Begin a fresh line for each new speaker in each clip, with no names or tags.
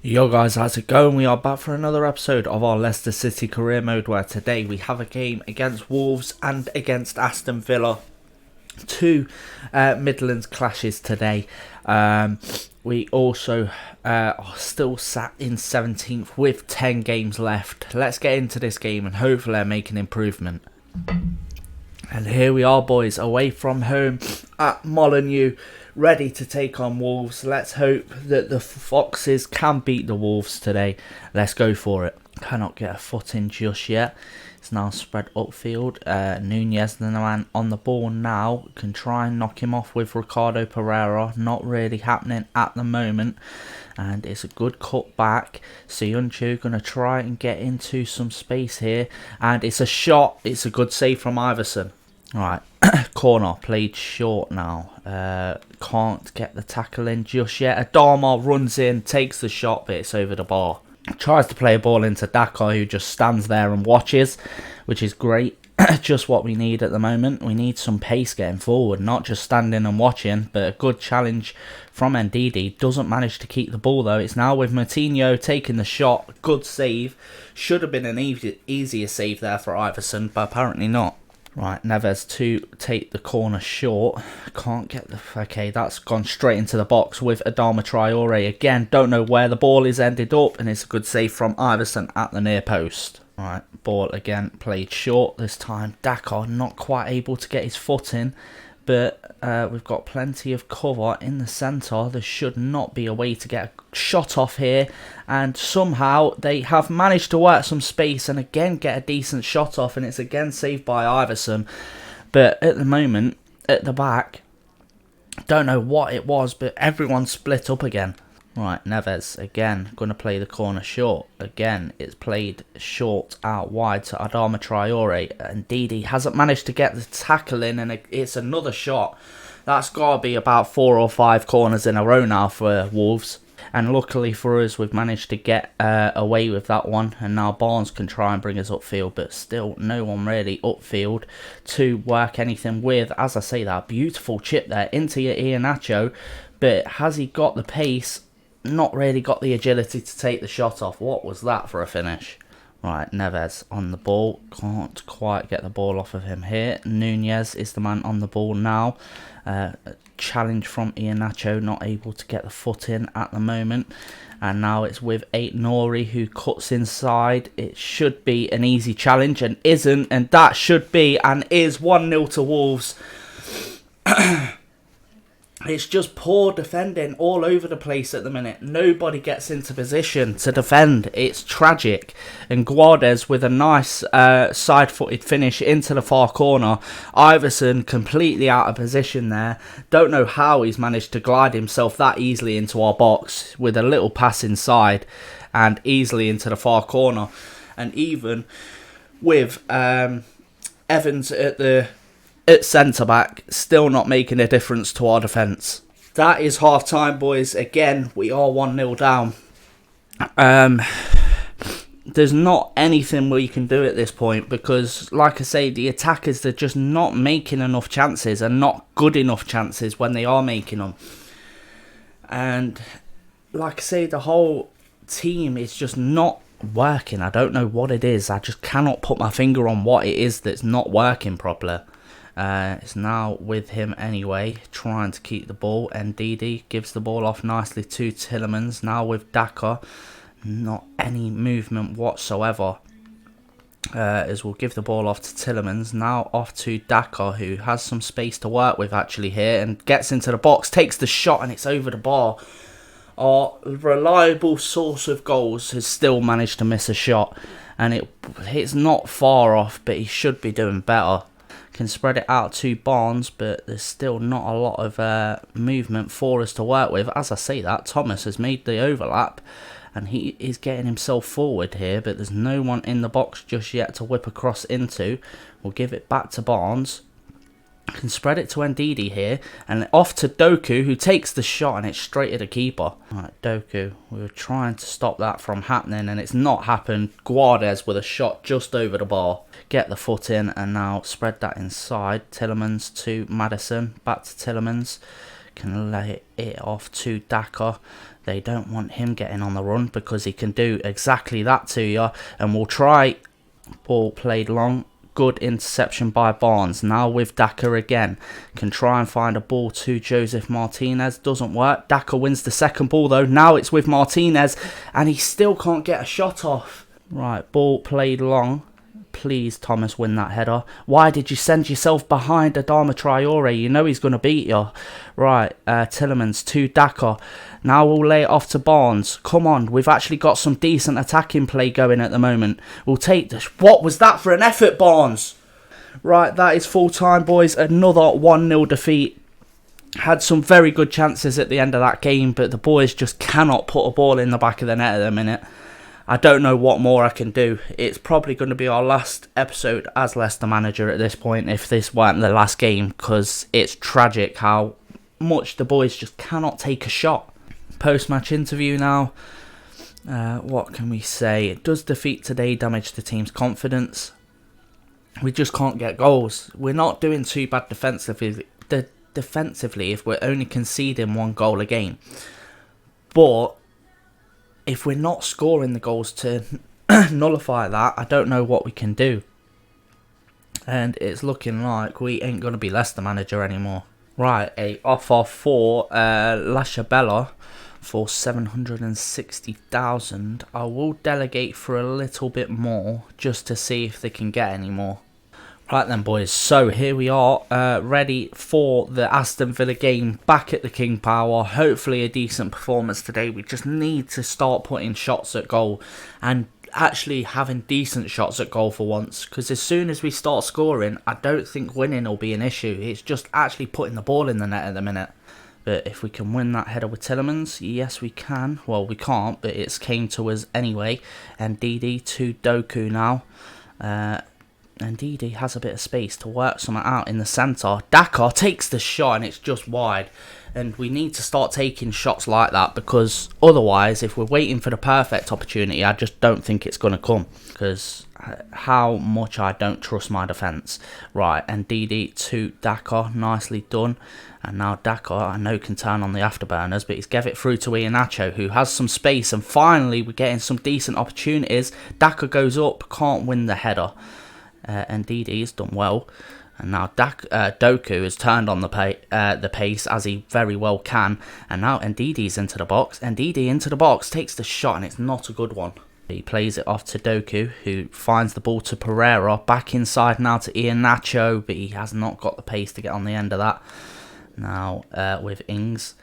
Yo guys, how's it going? We are back for another episode of our Leicester City career mode, where today we have a game against Wolves and against Aston Villa. Two Midlands clashes today. We also are still sat in 17th with 10 games left. Let's get into this game and hopefully make an improvement. And here we are, boys, away from home at Molineux, ready to take on Wolves. Let's hope that the Foxes can beat the Wolves today. Let's go for it. Cannot get a foot in just yet. It's now spread upfield. Nunez, the man on the ball now, can try and knock him off with Ricardo Pereira. Not really happening at the moment. And it's a good cut back. Siyunchu going to try and get into some space here. And it's a shot. It's a good save from Iverson. Alright, corner, played short now. Can't get the tackle in just yet. Adama runs in, takes the shot, but it's over the bar. Tries to play a ball into Daka, who just stands there and watches, which is great. Just what we need at the moment. We need some pace getting forward, not just standing and watching, but a good challenge from Ndidi. Doesn't manage to keep the ball though. It's now with Martinho taking the shot. Good save. Should have been an easier save there for Iverson, but apparently not. Right, Neves to take the corner short. Can't get the... Okay, that's gone straight into the box with Adama Traore. Again, don't know where the ball is ended up, and it's a good save from Iverson at the near post. Right, ball again played short this time. Dakar not quite able to get his foot in, but we've got plenty of cover in the centre. There should not be a way to get a shot off here, and somehow they have managed to work some space and again get a decent shot off, and it's again saved by Iverson. But at the moment, at the back, don't know what it was, but everyone's split up again. Right, Neves again going to play the corner short. Again, it's played short out wide to Adama Traore, and Didi hasn't managed to get the tackle in, and it's another shot. That's got to be about 4 or 5 corners in a row now for Wolves. And luckily for us, we've managed to get away with that one, and now Barnes can try and bring us upfield, but still no one really upfield to work anything with. As I say, that beautiful chip there into your Iheanacho, but has he got the pace? Not really got the agility to take the shot off. What was that for a finish? Right, Neves on the ball. Can't quite get the ball off of him here. Nunez is the man on the ball now. Challenge from Iheanacho, not able to get the foot in at the moment. And now it's with Nori, who cuts inside. It should be an easy challenge and isn't. And that should be and is 1-0 to Wolves. It's just poor defending all over the place at the minute. Nobody gets into position to defend. It's tragic. And Guardes with a nice side-footed finish into the far corner. Iverson completely out of position there. Don't know how he's managed to glide himself that easily into our box with a little pass inside and easily into the far corner. And even with Evans at centre-back, still not making a difference to our defence. That is half-time, boys. Again, we are 1-0 down. There's not anything we can do at this point because, like I say, the attackers, they're just not making enough chances and not good enough chances when they are making them. And, like I say, the whole team is just not working. I don't know what it is. I just cannot put my finger on what it is that's not working properly. It's now with him anyway, trying to keep the ball. Ndidi gives the ball off nicely to Tielemans. Now with Daka, not any movement whatsoever. As we'll give the ball off to Tielemans. Now off to Daka, who has some space to work with actually here, and gets into the box, takes the shot, and it's over the bar. Our reliable source of goals has still managed to miss a shot, and it's not far off, but he should be doing better. Can spread it out to Barnes, but there's still not a lot of movement for us to work with. As I say that, Thomas has made the overlap, and he is getting himself forward here, but there's no one in the box just yet to whip across into. We'll give it back to Barnes. Can spread it to Ndidi here, and off to Doku, who takes the shot, and it's straight at the keeper. Right, Doku, we were trying to stop that from happening, and it's not happened. Guardes with a shot just over the bar. Get the foot in, and now spread that inside. Tielemans to Maddison, back to Tielemans. Can lay it off to Daka. They don't want him getting on the run because he can do exactly that to you. And we'll try. Ball played long. Good interception by Barnes. Now with Daka again. Can try and find a ball to Joseph Martinez. Doesn't work. Daka wins the second ball though. Now it's with Martinez. And he still can't get a shot off. Right, ball played long. Please, Thomas, win that header. Why did you send yourself behind Adama Traore? You know he's going to beat you. Right, Tillemans to Daka. Now we'll lay it off to Barnes. Come on, we've actually got some decent attacking play going at the moment. We'll take this. What was that for an effort, Barnes? Right, that is full time, boys. Another 1-0 defeat. Had some very good chances at the end of that game, but the boys just cannot put a ball in the back of the net at the minute. I don't know what more I can do. It's probably going to be our last episode as Leicester manager at this point, if this weren't the last game, because it's tragic how much the boys just cannot take a shot. Post-match interview now. What can we say? Does defeat today damage the team's confidence? We just can't get goals. We're not doing too bad defensively if we're only conceding 1 goal a game. But if we're not scoring the goals to nullify that, I don't know what we can do. And it's looking like we ain't going to be Leicester manager anymore. Right, a offer for Lashabella for 760,000. I will delegate for a little bit more just to see if they can get any more. Right then, boys, so here we are, ready for the Aston Villa game back at the King Power. Hopefully a decent performance today. We just need to start putting shots at goal and actually having decent shots at goal for once, because as soon as we start scoring, I don't think winning will be an issue. It's just actually putting the ball in the net at the minute. But if we can win that header with Tillemans, yes we can. Well, we can't, but it's came to us anyway. And DD to Doku now. And Didi has a bit of space to work something out in the centre. Daka takes the shot and it's just wide. And we need to start taking shots like that, because otherwise, if we're waiting for the perfect opportunity, I just don't think it's going to come. Because how much I don't trust my defence. Right, and Didi to Daka, nicely done. And now Daka, I know, can turn on the afterburners, but he's gave it through to Iheanacho, who has some space. And finally, we're getting some decent opportunities. Daka goes up, can't win the header. And Didi has done well, and now Doku has turned on the pace, as he very well can, and now Ndidi's into the box. Ndidi into the box, takes the shot, and it's not a good one. He plays it off to Doku, who finds the ball to Pereira, back inside now to Iheanacho, but he has not got the pace to get on the end of that. Now with Ings,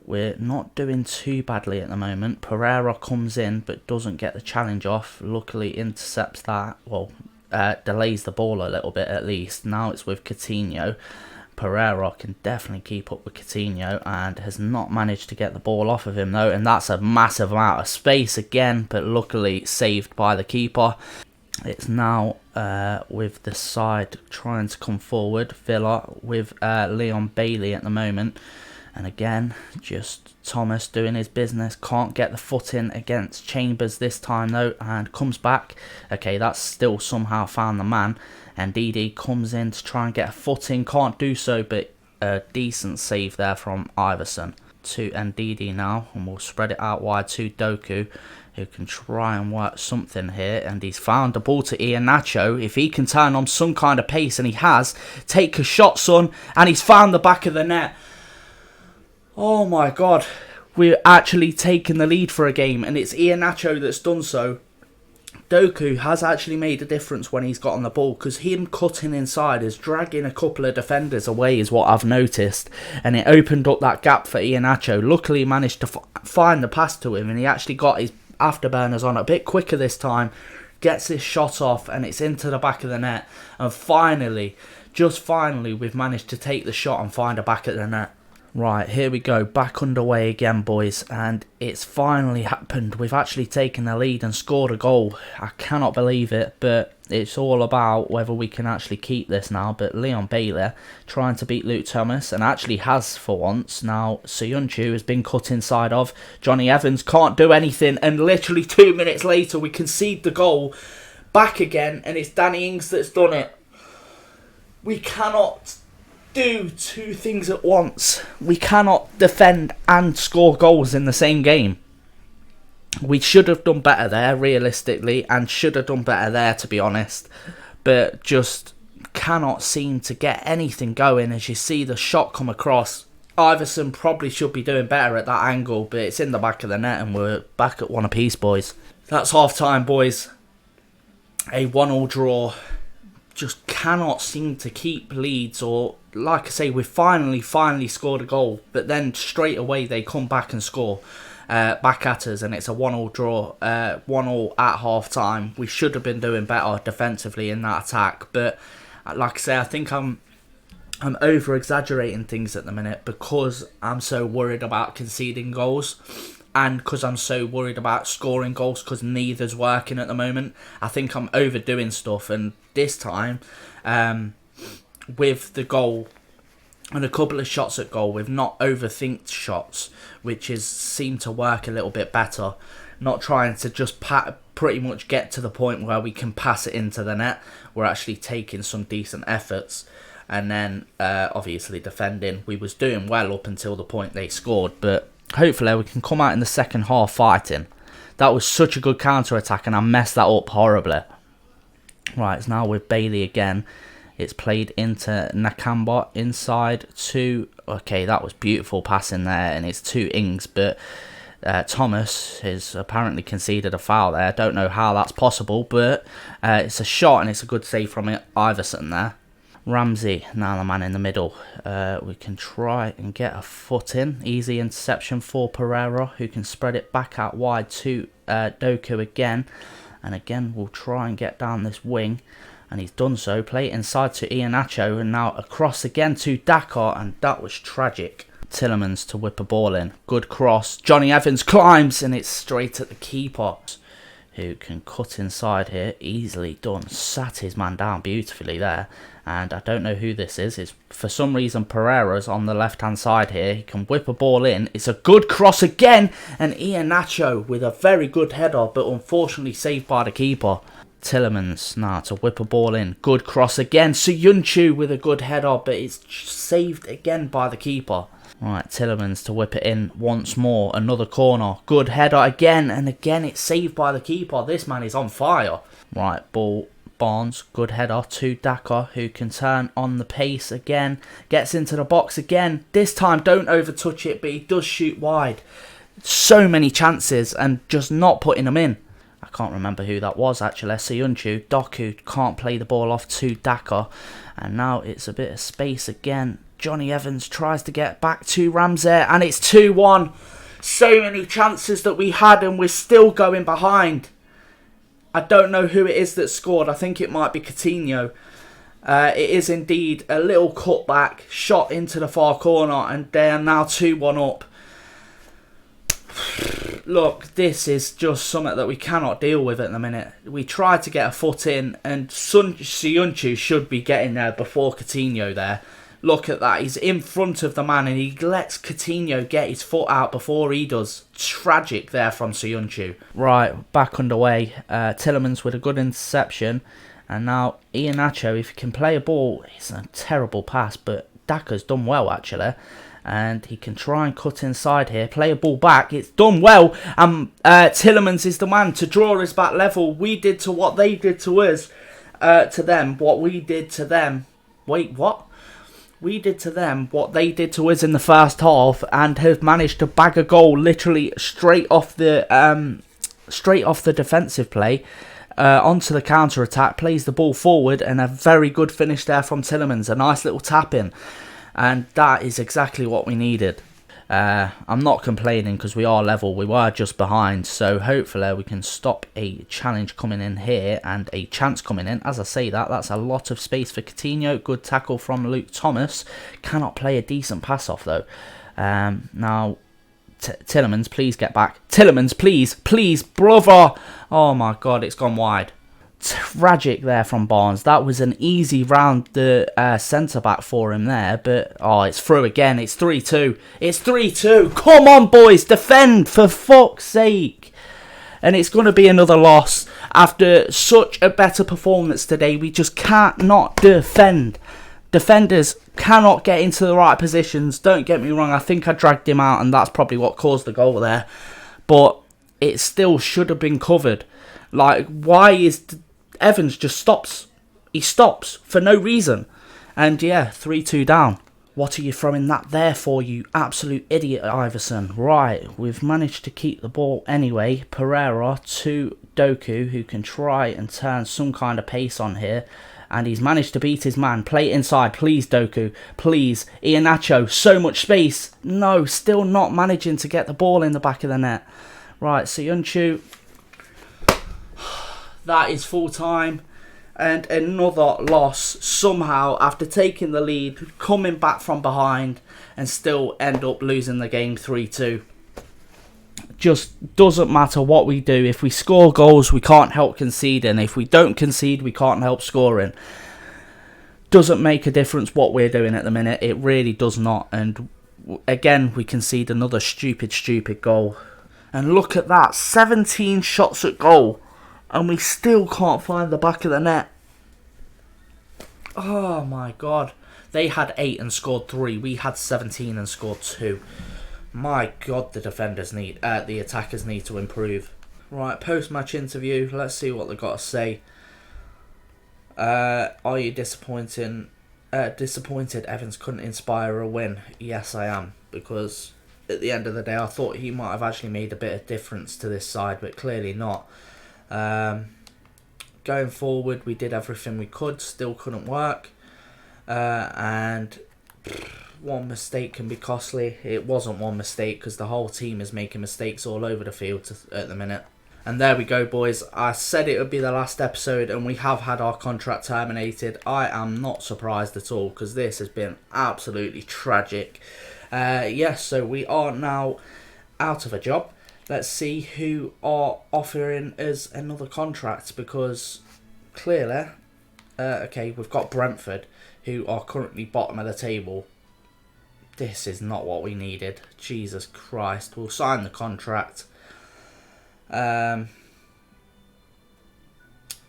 we're not doing too badly at the moment. Pereira comes in but doesn't get the challenge off. Luckily intercepts that, well, delays the ball a little bit at least. Now it's with Coutinho. Pereira can definitely keep up with Coutinho and has not managed to get the ball off of him though, and that's a massive amount of space again, but luckily saved by the keeper. It's now with the side trying to come forward, Villa with Leon Bailey at the moment. And again, just Thomas doing his business. Can't get the foot in against Chambers this time though, and comes back. Okay, that's still somehow found the man. And Didi comes in to try and get a foot in. Can't do so, but a decent save there from Iverson. To Ndidi now, and we'll spread it out wide to Doku, who can try and work something here. And he's found the ball to Iheanacho. If he can turn on some kind of pace, and he has, take a shot, son. And he's found the back of the net. Oh my god, we're actually taking the lead for a game, and it's Iheanacho that's done so. Doku has actually made a difference when he's got on the ball, because him cutting inside is dragging a couple of defenders away is what I've noticed, and it opened up that gap for Iheanacho. Luckily he managed to find the pass to him, and he actually got his afterburners on a bit quicker this time, gets his shot off, and it's into the back of the net. And finally, just finally, we've managed to take the shot and find a back at the net. Right, here we go, back underway again, boys, and it's finally happened. We've actually taken the lead and scored a goal. I cannot believe it, but it's all about whether we can actually keep this now. But Leon Bailey trying to beat Luke Thomas, and actually has for once. Now, Soyuncu has been cut inside of. Johnny Evans can't do anything, and literally 2 minutes later, we concede the goal back again, and it's Danny Ings that's done it. We cannot do two things at once. We cannot defend and score goals in the same game. We should have done better there, realistically, and should have done better there, to be honest. But just cannot seem to get anything going. As you see the shot come across, Iverson probably should be doing better at that angle, but it's in the back of the net and we're back at one apiece, boys. That's half time, boys. A 1-1 draw. Just cannot seem to keep leads, or like I say, we finally scored a goal, but then straight away they come back and score back at us, and it's a 1-1 draw, 1-1 at half time. We should have been doing better defensively in that attack, but like I say, I think I'm over exaggerating things at the minute because I'm so worried about conceding goals. And because I'm so worried about scoring goals, because neither's working at the moment. I think I'm overdoing stuff. And this time, with the goal and a couple of shots at goal, we've not overthinked shots, which is seemed to work a little bit better. Not trying to just pretty much get to the point where we can pass it into the net. We're actually taking some decent efforts. And then, obviously, defending. We was doing well up until the point they scored, but hopefully we can come out in the second half fighting. That was such a good counter-attack and I messed that up horribly. Right, it's now with Bailey again. It's played into Nakamba inside to... Okay, that was beautiful passing there, and it's to Ings, but Thomas has apparently conceded a foul there. I don't know how that's possible, but it's a shot and it's a good save from Iverson there. Ramsey, now the man in the middle. We can try and get a foot in. Easy interception for Pereira, who can spread it back out wide to Doku again. And again, we'll try and get down this wing. And he's done so. Play it inside to Iheanacho. And now across again to Dakar. And that was tragic. Tillemans to whip a ball in. Good cross. Johnny Evans climbs. And it's straight at the keeper, who can cut inside here. Easily done. Sat his man down beautifully there. And I don't know who this is. It's for some reason Pereira's on the left hand side here. He can whip a ball in. It's a good cross again. And Iheanacho with a very good header, but unfortunately saved by the keeper. Tillemans now to whip a ball in. Good cross again. Soyuncu with a good header, but it's saved again by the keeper. Right, Tillemans to whip it in once more. Another corner. Good header again. And again it's saved by the keeper. This man is on fire. Right, ball. Barnes, good header to Dakar, who can turn on the pace again. Gets into the box again. This time don't overtouch it, but he does shoot wide. So many chances and just not putting them in. I can't remember who that was actually. Soyuncu. Doku can't play the ball off to Dakar. And now it's a bit of space again. Johnny Evans tries to get back to Ramsey, and it's 2-1. So many chances that we had and we're still going behind. I don't know who it is that scored. I think it might be Coutinho. It is indeed a little cutback, shot into the far corner, and they are now 2-1 up. Look, this is just something that we cannot deal with at the minute. We tried to get a foot in, and Soyuncu should be getting there before Coutinho there. Look at that. He's in front of the man and he lets Coutinho get his foot out before he does. Tragic there from Soyuncu. Right, back underway. Tillemans with a good interception. And now Iheanacho, if he can play a ball, it's a terrible pass, but Dakar's done well actually. And he can try and cut inside here. Play a ball back. It's done well. And Tillemans is the man to draw us back level. We did to what they did to us. To them. What we did to them. Wait, what? We did to them what they did to us in the first half, and have managed to bag a goal literally straight off the defensive play onto the counter attack. Plays the ball forward, and a very good finish there from Tillemans. A nice little tap in, and that is exactly what we needed. I'm not complaining because we are level. We were just behind, so hopefully we can stop a challenge coming in here and a chance coming in. As I say that, that's a lot of space for Coutinho. Good tackle from Luke Thomas. Cannot play a decent pass off though. Now, Tillemans, please get back. Tillemans, please, brother. Oh my God, it's gone wide. Tragic there from Barnes. That was an easy round the centre-back for him there. But, oh, it's through again. It's 3-2. It's 3-2. Come on, boys. Defend, for fuck's sake. And it's going to be another loss. After such a better performance today, we just can't not defend. Defenders cannot get into the right positions. Don't get me wrong, I think I dragged him out and that's probably what caused the goal there. But it still should have been covered. Like, why is Evans just stops? He stops for no reason. And yeah, 3-2 down. What are you throwing that there for, you absolute idiot, Iverson? Right, we've managed to keep the ball anyway. Pereira to Doku, who can try and turn some kind of pace on here. And he's managed to beat his man. Play it inside, please, Doku. Please. Iheanacho, so much space. No, still not managing to get the ball in the back of the net. Right, Soyuncu. That is full time. And another loss somehow after taking the lead, coming back from behind and still end up losing the game 3-2. Just doesn't matter what we do. If we score goals, we can't help conceding. If we don't concede, we can't help scoring. Doesn't make a difference what we're doing at the minute. It really does not. And again, we concede another stupid goal. And look at that, 17 shots at goal. And we still can't find the back of the net. Oh my god. They had 8 and scored 3. We had 17 and scored 2. My god, the attackers need to improve. Right, post-match interview. Let's see what they've got to say. Are you disappointed Evans couldn't inspire a win? Yes, I am. Because at the end of the day, I thought he might have actually made a bit of difference to this side, but clearly not. Going forward, we did everything we could, still couldn't work, and one mistake can be costly. It wasn't one mistake because the whole team is making mistakes all over the field at the minute. And there we go, boys. I said it would be the last episode and we have had our contract terminated. I am not surprised at all because this has been absolutely tragic. Yes, so we are now out of a job. Let's see who are offering us another contract because clearly, okay, we've got Brentford who are currently bottom of the table. This is not what we needed. Jesus Christ. We'll sign the contract.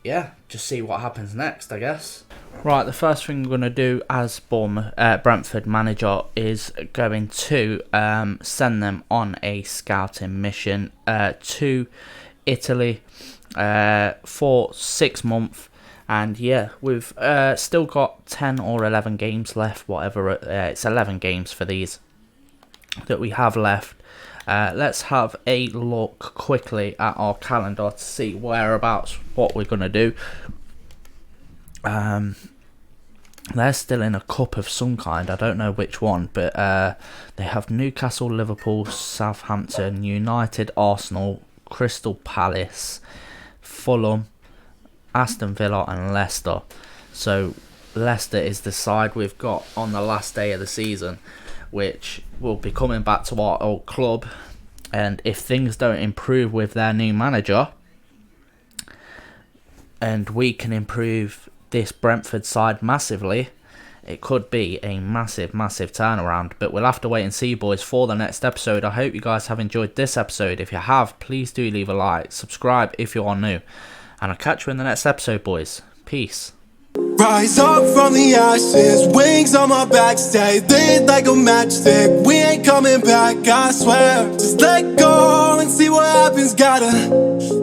Yeah, just see what happens next, I guess. Right, the first thing we're going to do as Brentford manager is going to send them on a scouting mission to Italy for 6 months. And yeah, we've still got 10 or 11 games left, whatever. It's 11 games for these that we have left. Let's have a look quickly at our calendar to see whereabouts what we're going to do. They're still in a cup of some kind. I don't know which one, but they have Newcastle, Liverpool, Southampton, United, Arsenal, Crystal Palace, Fulham, Aston Villa and Leicester. So Leicester is the side we've got on the last day of the season, which will be coming back to our old club. And if things don't improve with their new manager, and we can improve this Brentford side massively, it could be a massive turnaround. But we'll have to wait and see, boys, for the next episode. I hope you guys have enjoyed this episode. If you have, please do leave a like, subscribe if you are new, and I'll catch you in the next episode, boys. Peace.
Rise up from the ashes, wings on my back, stay lit like a matchstick. We ain't coming back, I swear. Just let go and see what happens. Gotta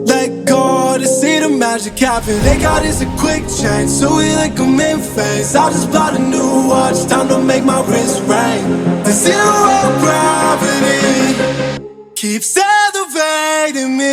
let go to see the magic happen. They got us a quick change, so we like them in phase. I just bought a new watch, time to make my wrist ring. The zero gravity keeps elevating me.